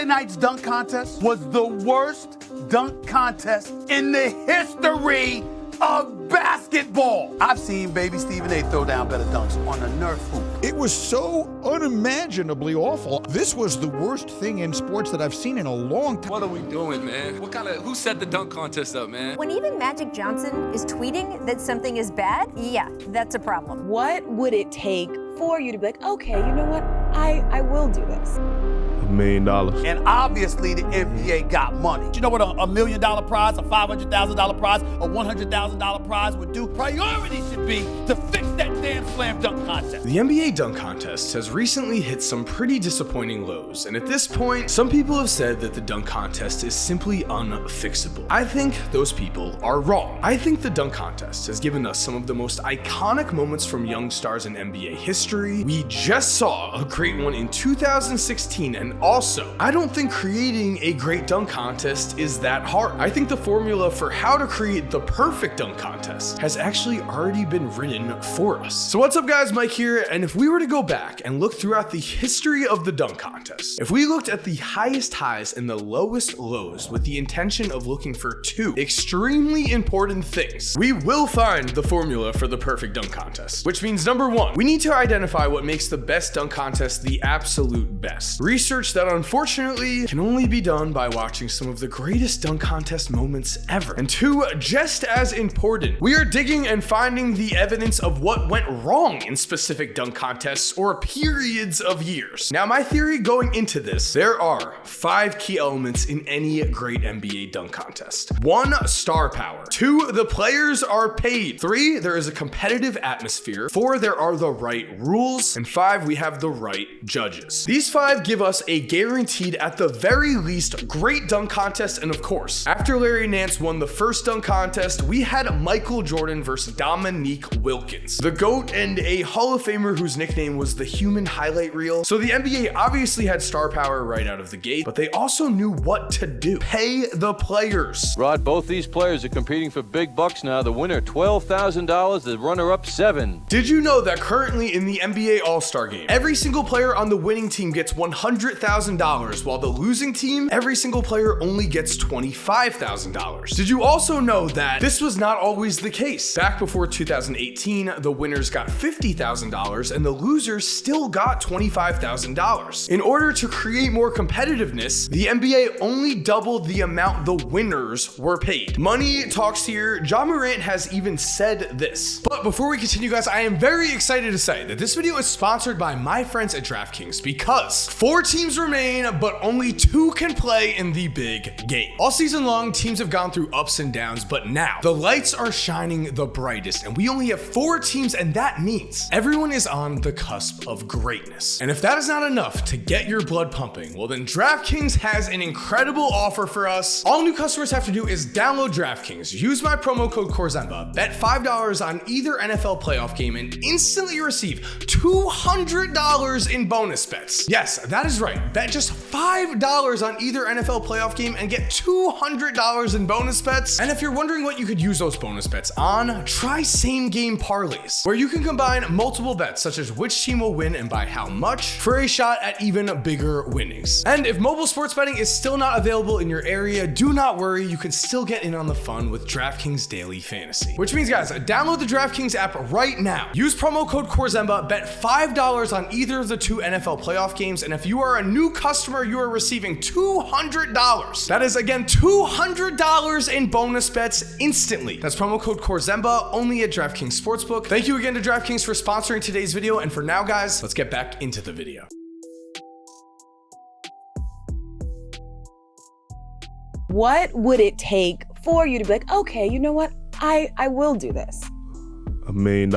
night's dunk contest was the worst dunk contest in the history of basketball. I've seen baby Stephen A throw down better dunks on a Nerf hoop. It was so unimaginably awful. This was the worst thing in sports that I've seen in a long time. What are we doing, man? Who set the dunk contest up, man? When even Magic Johnson is tweeting that something is bad, yeah, that's a problem. What would it take for you to be like, okay, you know what? I will do this. $1 million. And obviously the NBA got money. You know what $1 million prize, a $500,000 prize, a $100,000 prize would do? Priority should be to fix that damn slam dunk contest. The NBA dunk contest has recently hit some pretty disappointing lows, and at this point, some people have said that the dunk contest is simply unfixable. I think those people are wrong. I think the dunk contest has given us some of the most iconic moments from young stars in NBA history. We just saw a great one in 2016, and also, I don't think creating a great dunk contest is that hard. I think the formula for how to create the perfect dunk contest has actually already been written for us. So what's up guys, Mike here, and if we were to go back and look throughout the history of the dunk contest, if we looked at the highest highs and the lowest lows with the intention of looking for two extremely important things, we will find the formula for the perfect dunk contest. Which means number one, we need to identify what makes the best dunk contest the absolute best. Research that unfortunately can only be done by watching some of the greatest dunk contest moments ever. And two, just as important, we are digging and finding the evidence of what went wrong in specific dunk contests or periods of years. Now, my theory going into this, there are 5 key elements in any great NBA dunk contest. 1, star power. 2, the players are paid. 3, there is a competitive atmosphere. 4, there are the right rules. And 5, we have the right judges. These 5 give us a guaranteed, at the very least, great dunk contest. And of course, after Larry Nance won the first dunk contest, we had Michael Jordan versus Dominique Wilkins, the GOAT and a Hall of Famer whose nickname was the human highlight reel. So the NBA obviously had star power right out of the gate, but they also knew what to do. Pay the players. Rod, both these players are competing for big bucks now. The winner, $12,000. The runner-up, $7,000. Did you know that currently in the NBA All-Star game, every single player on the winning team gets $100,000, while the losing team, every single player only gets $25,000? Did you also know that this was not always the case? Back before 2018, the winners got $50,000 and the losers still got $25,000. In order to create more competitiveness, the NBA only doubled the amount the winners were paid. Money talks here. Ja Morant has even said this. But before we continue, guys, I am very excited to say that this video is sponsored by my friends at DraftKings, because 4 teams remain, but only 2 can play in the big game. All season long, teams have gone through ups and downs, but now the lights are shining the brightest, and we only have 4 teams, and that means everyone is on the cusp of greatness. And if that is not enough to get your blood pumping, well then DraftKings has an incredible offer for us. All new customers have to do is download DraftKings, use my promo code Korzemba, bet $5 on either NFL playoff game, and instantly receive $200 in bonus bets. Yes, that is right. Bet just $5 on either NFL playoff game and get $200 in bonus bets. And if you're wondering what you could use those bonus bets on, try same game parlays, where you can combine multiple bets such as which team will win and by how much for a shot at even bigger winnings. And if mobile sports betting is still not available in your area, do not worry, you can still get in on the fun with DraftKings Daily Fantasy. Which means, guys, download the DraftKings app right now. Use promo code Korzemba, bet $5 on either of the 2 NFL playoff games, and if you are a new customer, you are receiving $200. That is, again, $200 in bonus bets instantly. That's promo code Korzemba, only at DraftKings Sportsbook. Thank you again to DraftKings for sponsoring today's video, and for now, guys, let's get back into the video. What would it take for you to be like, okay, you know what? I will do this. $1 million.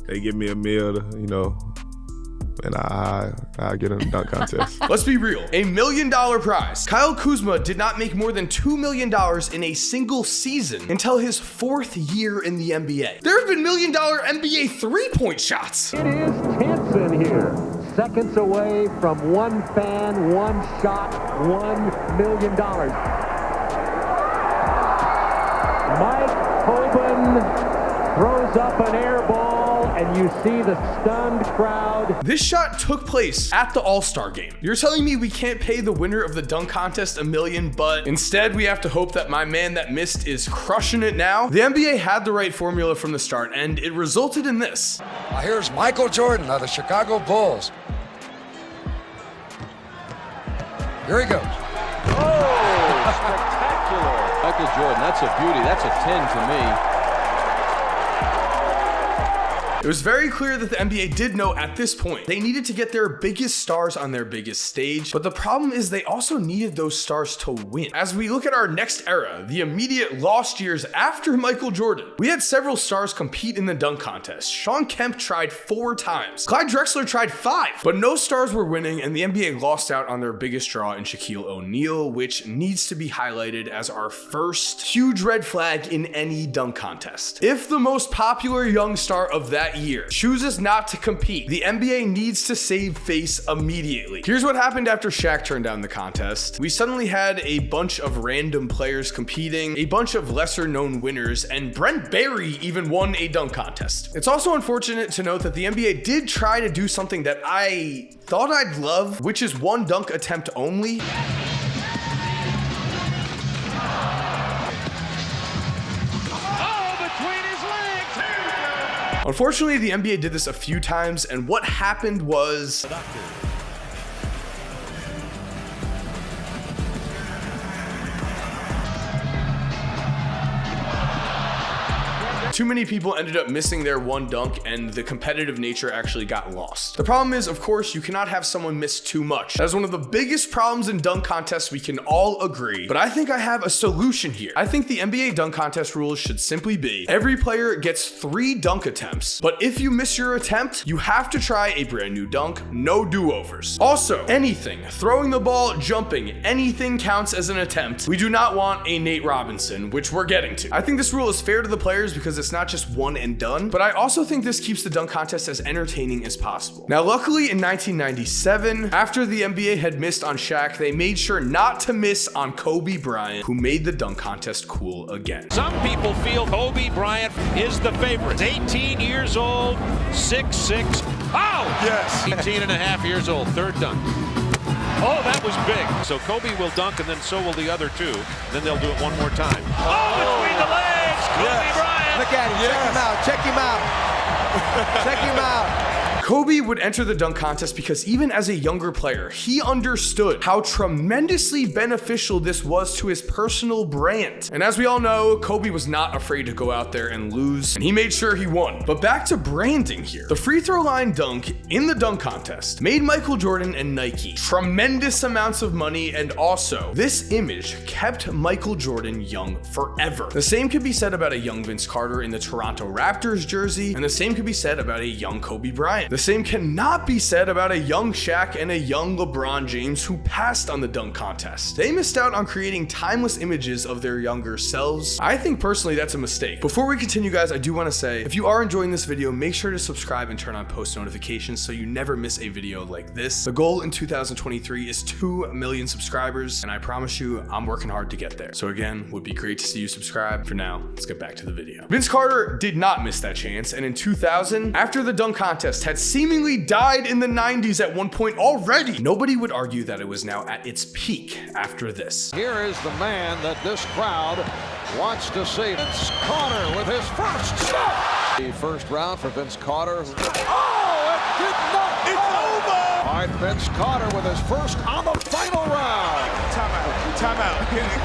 They give me a meal, and I get in a dunk contest. Let's be real, $1 million prize. Kyle Kuzma did not make more than $2 million in a single season until his 4th year in the NBA. There have been $1 million NBA 3-point shots. It is tense in here. Seconds away from one fan, one shot, $1 million. Mike Hoban throws up an air ball, and you see the stunned crowd. This shot took place at the All-Star game. You're telling me we can't pay the winner of the dunk contest $1 million, but instead we have to hope that my man that missed is crushing it now? The NBA had the right formula from the start, and it resulted in this. Here's Michael Jordan of the Chicago Bulls. Here he goes. Oh, spectacular. Michael Jordan, that's a beauty. That's a 10 to me. It was very clear that the NBA did know at this point they needed to get their biggest stars on their biggest stage, but the problem is they also needed those stars to win. As we look at our next era, the immediate lost years after Michael Jordan, we had several stars compete in the dunk contest. Shawn Kemp tried 4 times. Clyde Drexler tried 5, but no stars were winning, and the NBA lost out on their biggest draw in Shaquille O'Neal, which needs to be highlighted as our first huge red flag in any dunk contest. If the most popular young star of that year chooses not to compete, the NBA needs to save face immediately. Here's what happened after Shaq turned down the contest. We suddenly had a bunch of random players competing, a bunch of lesser known winners, and Brent Barry even won a dunk contest. It's also unfortunate to note that the NBA did try to do something that I thought I'd love, which is 1 dunk attempt only. Unfortunately, the NBA did this a few times, and what happened was... too many people ended up missing their 1 dunk, and the competitive nature actually got lost. The problem is, of course, you cannot have someone miss too much. That is one of the biggest problems in dunk contests, we can all agree. But I think I have a solution here. I think the NBA dunk contest rules should simply be every player gets 3 dunk attempts, but if you miss your attempt, you have to try a brand new dunk, no do-overs. Also, anything, throwing the ball, jumping, anything counts as an attempt. We do not want a Nate Robinson, which we're getting to. I think this rule is fair to the players because it's not just one and done, but I also think this keeps the dunk contest as entertaining as possible. Now, luckily in 1997, after the NBA had missed on Shaq, they made sure not to miss on Kobe Bryant, who made the dunk contest cool again. Some people feel Kobe Bryant is the favorite. 18 years old, 6'6". Oh! Yes. 18 and a half years old, 3rd dunk. Oh, that was big. So Kobe will dunk, and then so will the other 2. Then they'll do it 1 more time. Oh, between the legs, Kobe Bryant. Look at him. Yes. Check him out. Check him out. Check him out. Kobe would enter the dunk contest because even as a younger player, he understood how tremendously beneficial this was to his personal brand. And as we all know, Kobe was not afraid to go out there and lose, and he made sure he won. But back to branding here. The free throw line dunk in the dunk contest made Michael Jordan and Nike tremendous amounts of money, and also this image kept Michael Jordan young forever. The same could be said about a young Vince Carter in the Toronto Raptors jersey, and the same could be said about a young Kobe Bryant. The same cannot be said about a young Shaq and a young LeBron James who passed on the dunk contest. They missed out on creating timeless images of their younger selves. I think personally that's a mistake. Before we continue, guys, I do want to say, if you are enjoying this video, make sure to subscribe and turn on post notifications so you never miss a video like this. The goal in 2023 is 2 million subscribers, and I promise you, I'm working hard to get there. So again, would be great to see you subscribe. For now, let's get back to the video. Vince Carter did not miss that chance, and in 2000, after the dunk contest had seemingly died in the 90s at one point already, nobody would argue that it was now at its peak after this. Here is the man that this crowd wants to see. Vince Carter with his first shot. The first round for Vince Carter. Oh, it did not. It's over. All right, Vince Carter with his first on the final round. Timeout.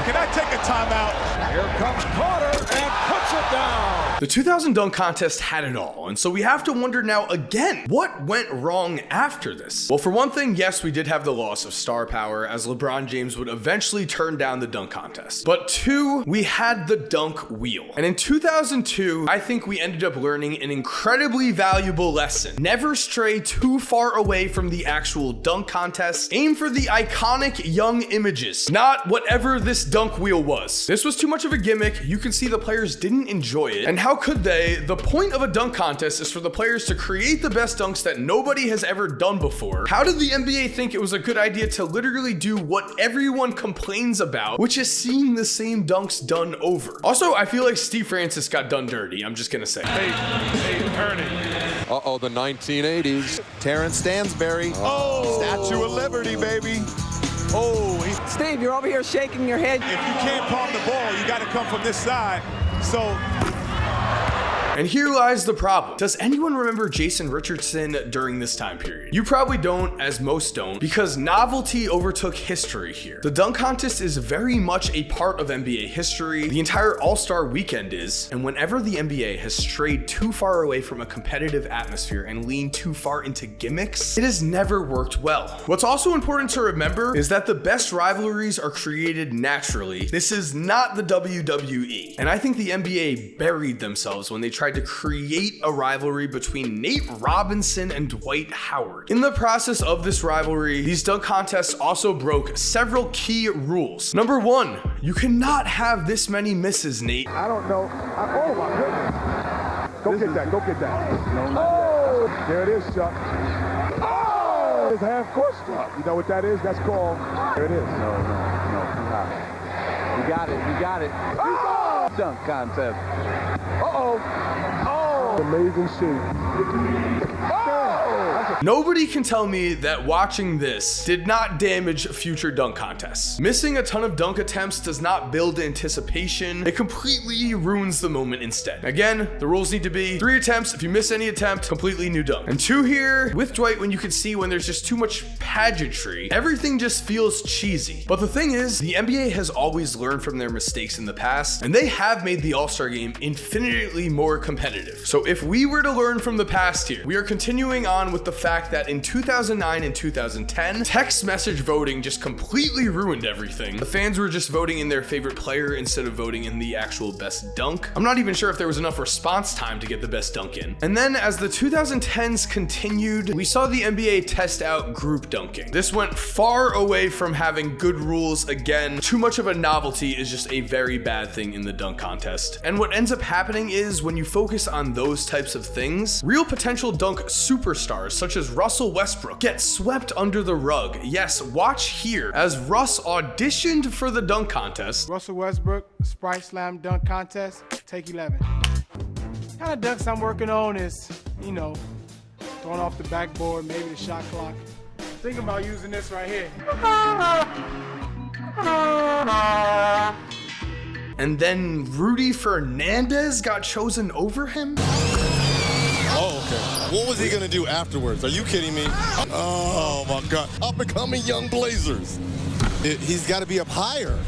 Can I take a timeout? Here comes Carter and puts it down. The 2000 dunk contest had it all, and so we have to wonder now again, what went wrong after this? Well, for one thing, yes, we did have the loss of star power, as LeBron James would eventually turn down the dunk contest. But 2, we had the dunk wheel. And in 2002, I think we ended up learning an incredibly valuable lesson. Never stray too far away from the actual dunk contest. Aim for the iconic young images, not whatever this dunk wheel was. This was too much of a gimmick. You can see the players didn't enjoy it. And how could they? The point of a dunk contest is for the players to create the best dunks that nobody has ever done before. How did the NBA think it was a good idea to literally do what everyone complains about, which is seeing the same dunks done over? Also, I feel like Steve Francis got done dirty. I'm just gonna say. Hey, Ernie. Uh-oh, the 1980s. Terrence Stansberry. Oh! Statue of Liberty, baby. Oh, Steve, you're over here shaking your head. if you can't palm the ball, you got to come from this side. So. And here lies the problem. Does anyone remember Jason Richardson during this time period? You probably don't, as most don't, because novelty overtook history here. The dunk contest is very much a part of NBA history. The entire All-Star weekend is. And whenever the NBA has strayed too far away from a competitive atmosphere and leaned too far into gimmicks, it has never worked well. What's also important to remember is that the best rivalries are created naturally. This is not the WWE. And I think the NBA buried themselves when they tried to create a rivalry between Nate Robinson and Dwight Howard. In the process of this rivalry, these dunk contests also broke several key rules. Number one, you cannot have this many misses, Nate. I don't know. Oh my goodness. Go get that. Go get that. No, oh, there it is, Chuck. Oh, it's half court stuff. You know what that is? That's called. There it is. No, too high. You got it. You got it. Oh! Dunk contest. Amazing shoot. Nobody can tell me that watching this did not damage future dunk contests. Missing a ton of dunk attempts does not build anticipation. It completely ruins the moment instead. Again, the rules need to be 3 attempts. If you miss any attempt, completely new dunk. And 2 here with Dwight, when you can see when there's just too much pageantry, everything just feels cheesy. But the thing is, the NBA has always learned from their mistakes in the past, and they have made the All-Star game infinitely more competitive. So if we were to learn from the past here, we are continuing on with the fact that in 2009 and 2010, text message voting just completely ruined everything. The fans were just voting in their favorite player instead of voting in the actual best dunk. I'm not even sure if there was enough response time to get the best dunk in. And then as the 2010s continued, we saw the NBA test out group dunking. This went far away from having good rules again. Too much of a novelty is just a very bad thing in the dunk contest. And what ends up happening is when you focus on those types of things, real potential dunk superstars such as Russell Westbrook get swept under the rug. Yes, watch here as Russ auditioned for the dunk contest. Russell Westbrook, Sprite Slam dunk contest, take 11. Kind of dunks I'm working on is, you know, throwing off the backboard, maybe the shot clock. Thinking about using this right here. And then Rudy Fernandez got chosen over him? Oh, okay. What was he gonna do afterwards? Are you kidding me? Oh my God. Up and coming young Blazers. He's gotta be up higher.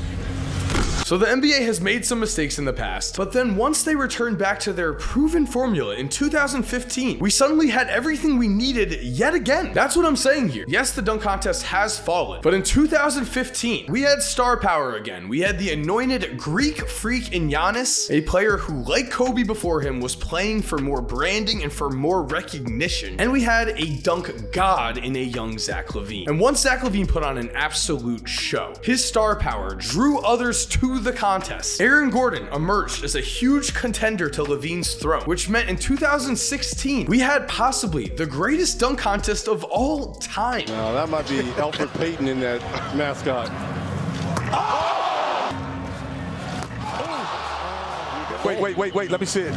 So the NBA has made some mistakes in the past, but then once they returned back to their proven formula in 2015, we suddenly had everything we needed yet again. That's what I'm saying here. Yes, the dunk contest has fallen, but in 2015, we had star power again. We had the anointed Greek freak in Giannis, a player who, like Kobe before him, was playing for more branding and for more recognition. And we had a dunk god in a young Zach LaVine. And once Zach LaVine put on an absolute show, his star power drew others to the contest. Aaron Gordon emerged as a huge contender to LaVine's throne, which meant in 2016, we had possibly the greatest dunk contest of all time. Now that might be Alfred Payton in that mascot. Wait, let me see it.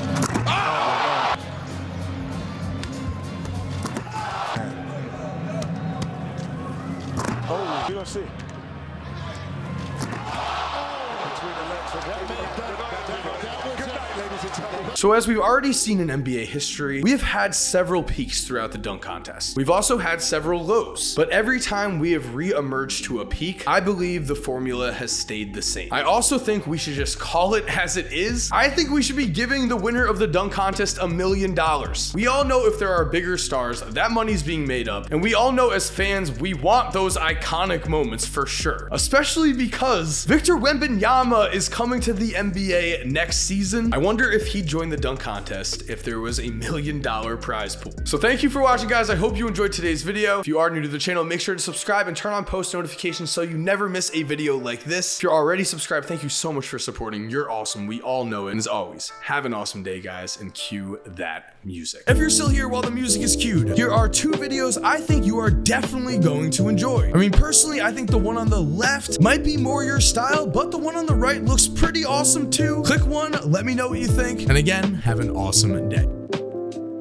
Oh, you don't see it. So as we've already seen in NBA history, we have had several peaks throughout the dunk contest. We've also had several lows, but every time we have re-emerged to a peak, I believe the formula has stayed the same. I also think we should just call it as it is. I think we should be giving the winner of the dunk contest $1 million. We all know if there are bigger stars, that money's being made up, and we all know as fans, we want those iconic moments for sure, especially because Victor Wembanyama is coming to the NBA next season. I wonder if he'd join the dunk contest if there was $1 million prize pool. So thank you for watching, guys. I hope you enjoyed today's video. If you are new to the channel, make sure to subscribe and turn on post notifications so you never miss a video like this. If you're already subscribed, thank you so much for supporting. You're awesome. We all know it. And as always, have an awesome day, guys, and cue that music. If you're still here while the music is cued, here are 2 videos I think you are definitely going to enjoy. I mean, personally, I think the one on the left might be more your style, but the one on the right looks pretty awesome too. Click one, let me know what you think. And again, have an awesome day.